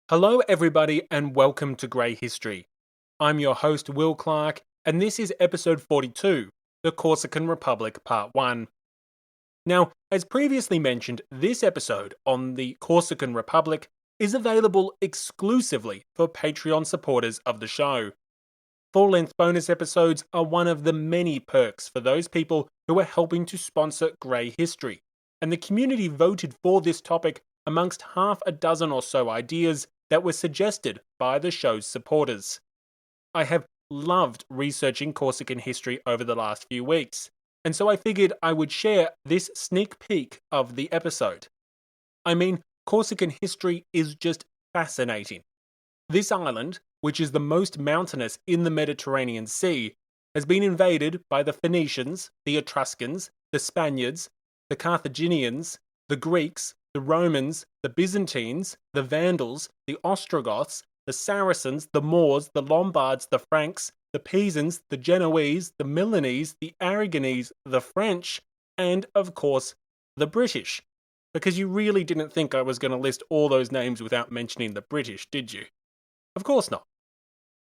Hello, everybody, and welcome to Grey History. I'm your host, Will Clark, and this is episode 42, The Corsican Republic, Part 1. Now, as previously mentioned, this episode on the Corsican Republic is available exclusively for Patreon supporters of the show. Full-length bonus episodes are one of the many perks for those people who are helping to sponsor Grey History, and the community voted for this topic amongst half a dozen or so ideas that were suggested by the show's supporters. I have loved researching Corsican history over the last few weeks, and so I figured I would share this sneak peek of the episode. I mean, Corsican history is just fascinating. This island, which is the most mountainous in the Mediterranean Sea, has been invaded by the Phoenicians, the Etruscans, the Spaniards, the Carthaginians, the Greeks, the Romans, the Byzantines, the Vandals, the Ostrogoths, the Saracens, the Moors, the Lombards, the Franks, the Pisans, the Genoese, the Milanese, the Aragonese, the French, and, of course, the British. Because you really didn't think I was going to list all those names without mentioning the British, did you? Of course not.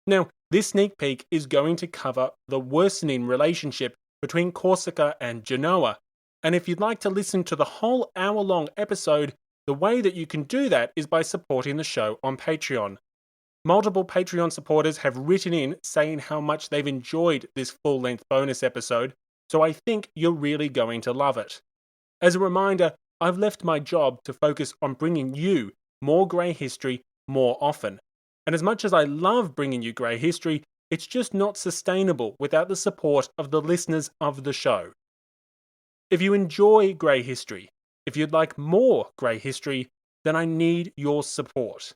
Now, this sneak peek is going to cover the worsening relationship between Corsica and Genoa. And if you'd like to listen to the whole hour-long episode, the way that you can do that is by supporting the show on Patreon. Multiple Patreon supporters have written in saying how much they've enjoyed this full-length bonus episode, so I think you're really going to love it. As a reminder, I've left my job to focus on bringing you more Grey History more often. And as much as I love bringing you Grey History, it's just not sustainable without the support of the listeners of the show. If you enjoy Grey History, if you'd like more Grey History, then I need your support.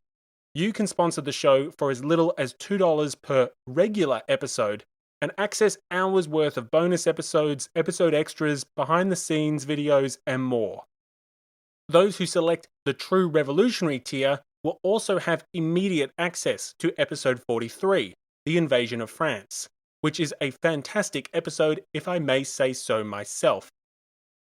You can sponsor the show for as little as $2 per regular episode and access hours worth of bonus episodes, episode extras, behind the scenes videos, and more. Those who select the True Revolutionary tier will also have immediate access to episode 43, The Invasion of France, which is a fantastic episode if I may say so myself.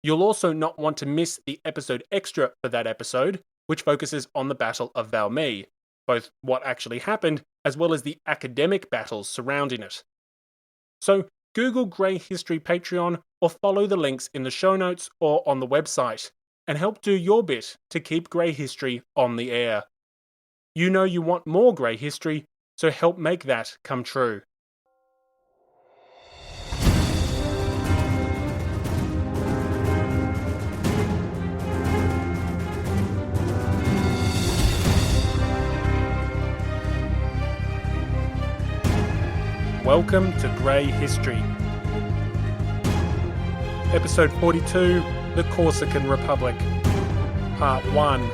You'll also not want to miss the episode extra for that episode, which focuses on the Battle of Valmy, both what actually happened as well as the academic battles surrounding it. So Google Grey History Patreon or follow the links in the show notes or on the website, and help do your bit to keep Grey History on the air. You know you want more Grey History, so help make that come true. Welcome to Grey History. Episode 42, The Corsican Republic, Part 1.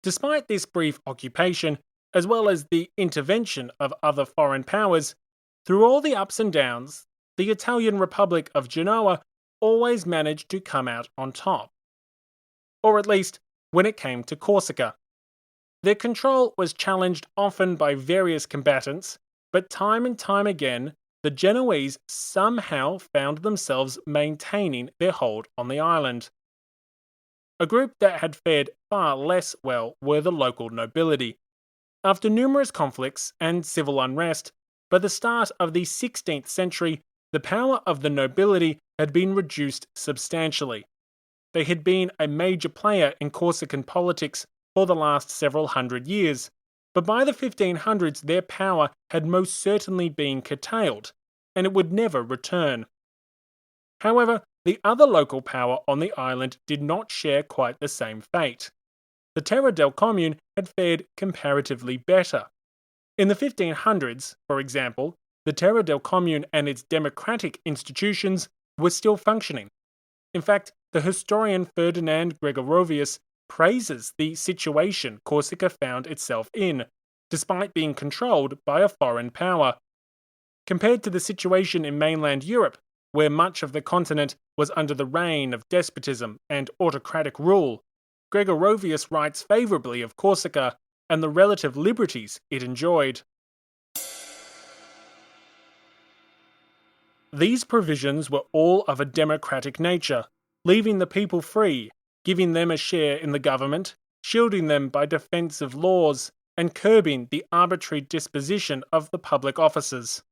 Despite this brief occupation, as well as the intervention of other foreign powers, through all the ups and downs, the Italian Republic of Genoa always managed to come out on top. Or at least, when it came to Corsica. Their control was challenged often by various combatants, but time and time again, the Genoese somehow found themselves maintaining their hold on the island. A group that had fared far less well were the local nobility. After numerous conflicts and civil unrest, by the start of the 16th century, the power of the nobility had been reduced substantially. They had been a major player in Corsican politics for the last several hundred years, but by the 1500s their power had most certainly been curtailed, and it would never return. However, the other local power on the island did not share quite the same fate. The Terra del Comune had fared comparatively better. In the 1500s, for example, the Terra del Comune and its democratic institutions were still functioning. In fact, the historian Ferdinand Gregorovius praises the situation Corsica found itself in, despite being controlled by a foreign power. Compared to the situation in mainland Europe, where much of the continent was under the reign of despotism and autocratic rule, Gregorovius writes favourably of Corsica and the relative liberties it enjoyed. These provisions were all of a democratic nature, leaving the people free, giving them a share in the government, shielding them by defensive laws, and curbing the arbitrary disposition of the public offices.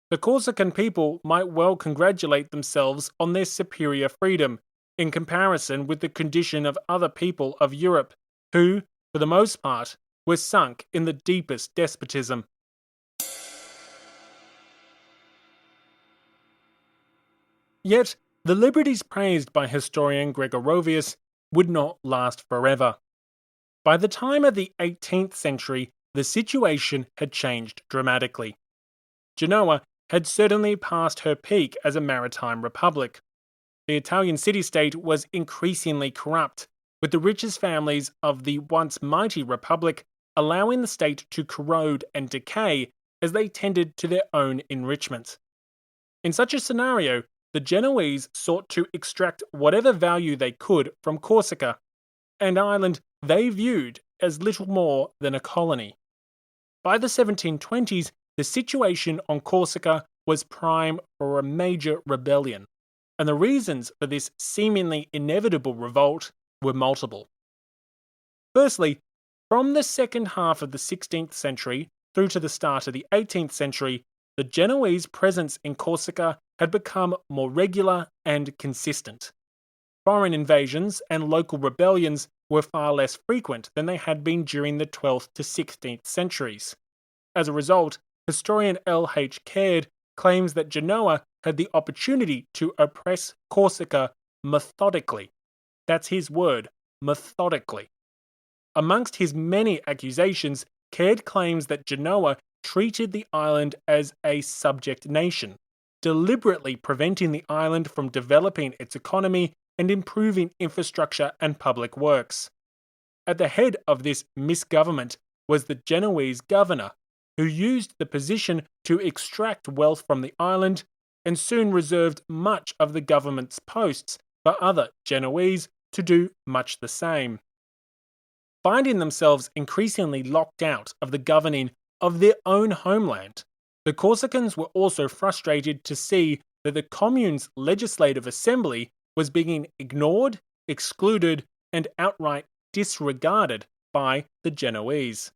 The Corsican people might well congratulate themselves on their superior freedom in comparison with the condition of other people of Europe, who, for the most part, were sunk in the deepest despotism. Yet, the liberties praised by historian Gregorovius would not last forever. By the time of the 18th century, the situation had changed dramatically. Genoa had certainly passed her peak as a maritime republic. The Italian city-state was increasingly corrupt, with the richest families of the once mighty republic allowing the state to corrode and decay as they tended to their own enrichment. In such a scenario, the Genoese sought to extract whatever value they could from Corsica, an island they viewed as little more than a colony. By the 1720s, the situation on Corsica was prime for a major rebellion, and the reasons for this seemingly inevitable revolt were multiple. Firstly, from the second half of the 16th century through to the start of the 18th century, the Genoese presence in Corsica had become more regular and consistent. Foreign invasions and local rebellions were far less frequent than they had been during the 12th to 16th centuries. As a result, historian L. H. Caird claims that Genoa had the opportunity to oppress Corsica methodically. That's his word, methodically. Amongst his many accusations, Caird claims that Genoa treated the island as a subject nation, deliberately preventing the island from developing its economy and improving infrastructure and public works. At the head of this misgovernment was the Genoese governor, who used the position to extract wealth from the island and soon reserved much of the government's posts for other Genoese to do much the same. Finding themselves increasingly locked out of the governing of their own homeland, the Corsicans were also frustrated to see that the commune's legislative assembly was being ignored, excluded, and outright disregarded by the Genoese.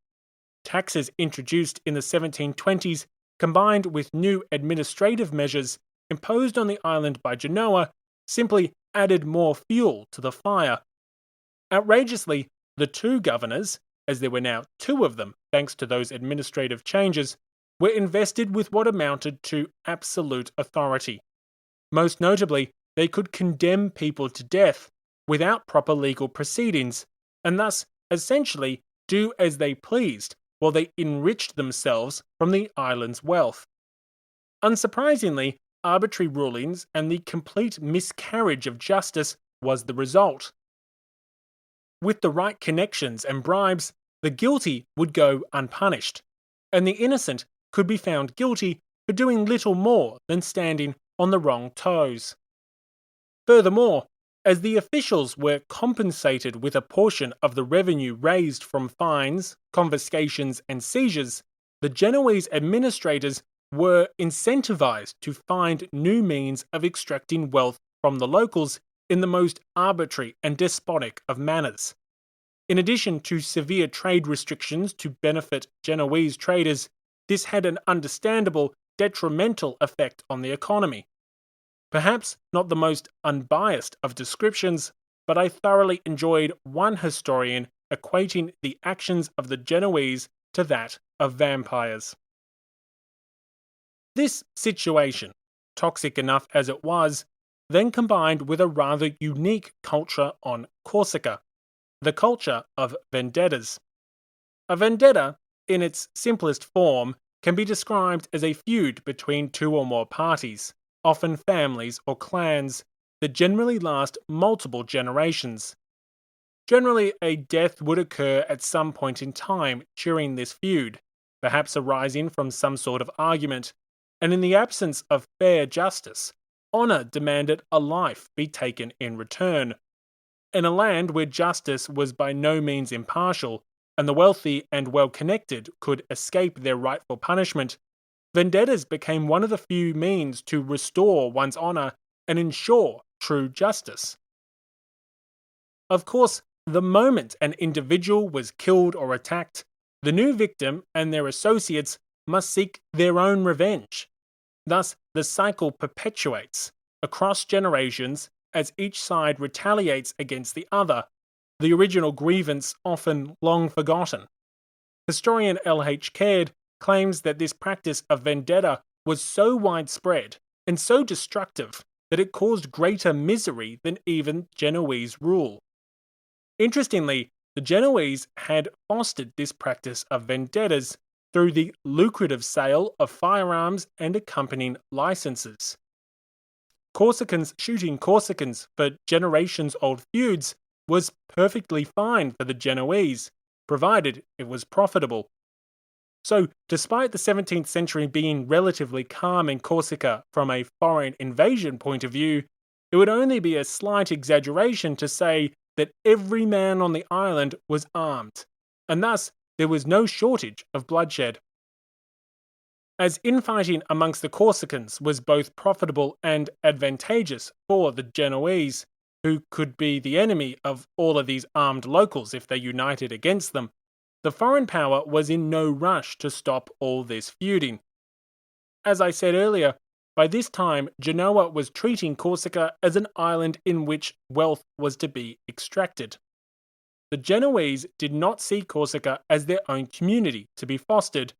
Taxes introduced in the 1720s, combined with new administrative measures imposed on the island by Genoa, simply added more fuel to the fire. Outrageously, the two governors, as there were now two of them thanks to those administrative changes, were invested with what amounted to absolute authority. Most notably, they could condemn people to death without proper legal proceedings, and thus essentially do as they pleased while they enriched themselves from the island's wealth. Unsurprisingly, arbitrary rulings and the complete miscarriage of justice was the result. With the right connections and bribes, the guilty would go unpunished, and the innocent could be found guilty for doing little more than standing on the wrong toes. Furthermore, as the officials were compensated with a portion of the revenue raised from fines, confiscations, and seizures, the Genoese administrators were incentivized to find new means of extracting wealth from the locals in the most arbitrary and despotic of manners. In addition to severe trade restrictions to benefit Genoese traders, this had an understandable detrimental effect on the economy. Perhaps not the most unbiased of descriptions, but I thoroughly enjoyed one historian equating the actions of the Genoese to that of vampires. This situation, toxic enough as it was, then combined with a rather unique culture on Corsica, the culture of vendettas. A vendetta, in its simplest form, can be described as a feud between two or more parties, often families or clans, that generally last multiple generations. Generally, a death would occur at some point in time during this feud, perhaps arising from some sort of argument, and in the absence of fair justice, honour demanded a life be taken in return. In a land where justice was by no means impartial, and the wealthy and well-connected could escape their rightful punishment, vendettas became one of the few means to restore one's honor and ensure true justice. Of course, the moment an individual was killed or attacked, the new victim and their associates must seek their own revenge. Thus, the cycle perpetuates across generations as each side retaliates against the other, the original grievance often long forgotten. Historian L.H. Caird claims that this practice of vendetta was so widespread and so destructive that it caused greater misery than even Genoese rule. Interestingly, the Genoese had fostered this practice of vendettas through the lucrative sale of firearms and accompanying licenses. Corsicans shooting Corsicans for generations-old feuds was perfectly fine for the Genoese, provided it was profitable. So, despite the 17th century being relatively calm in Corsica from a foreign invasion point of view, it would only be a slight exaggeration to say that every man on the island was armed, and thus there was no shortage of bloodshed. As infighting amongst the Corsicans was both profitable and advantageous for the Genoese, who could be the enemy of all of these armed locals if they united against them, the foreign power was in no rush to stop all this feuding. As I said earlier, by this time Genoa was treating Corsica as an island in which wealth was to be extracted. The Genoese did not see Corsica as their own community to be fostered,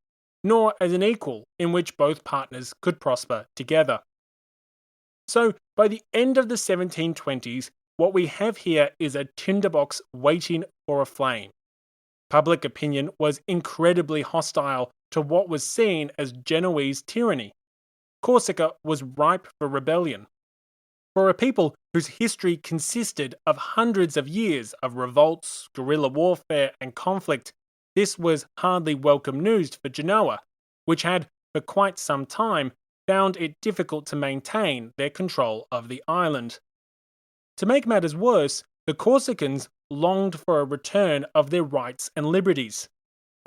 nor as an equal in which both partners could prosper together. So, by the end of the 1720s, what we have here is a tinderbox waiting for a flame. Public opinion was incredibly hostile to what was seen as Genoese tyranny. Corsica was ripe for rebellion. For a people whose history consisted of hundreds of years of revolts, guerrilla warfare, and conflict, this was hardly welcome news for Genoa, which had, for quite some time, found it difficult to maintain their control of the island. To make matters worse, the Corsicans longed for a return of their rights and liberties.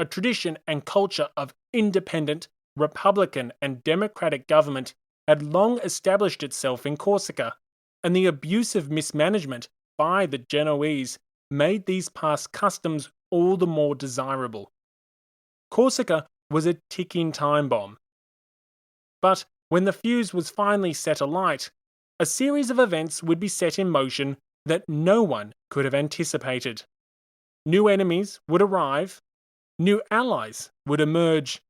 A tradition and culture of independent, republican, and democratic government had long established itself in Corsica, and the abusive mismanagement by the Genoese made these past customs all the more desirable. Corsica was a ticking time bomb. But when the fuse was finally set alight, a series of events would be set in motion that no one could have anticipated. New enemies would arrive, new allies would emerge,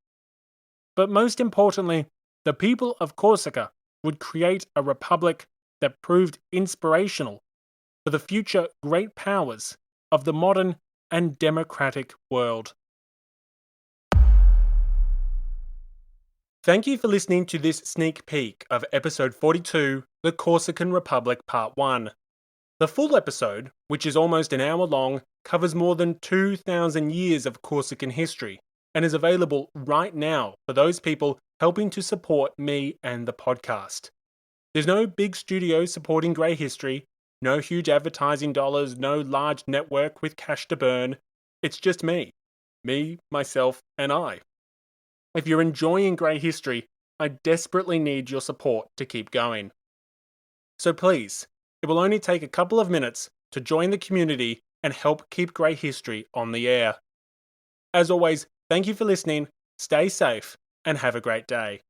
but most importantly, the people of Corsica would create a republic that proved inspirational for the future great powers of the modern and democratic world. Thank you for listening to this sneak peek of episode 42, The Corsican Republic Part 1. The full episode, which is almost an hour long, covers more than 2,000 years of Corsican history and is available right now for those people helping to support me and the podcast. There's no big studio supporting Grey History, no huge advertising dollars, no large network with cash to burn. It's just me, myself, and I. If you're enjoying Grey History, I desperately need your support to keep going. So please, it will only take a couple of minutes to join the community and help keep Grey History on the air. As always, thank you for listening, stay safe, and have a great day.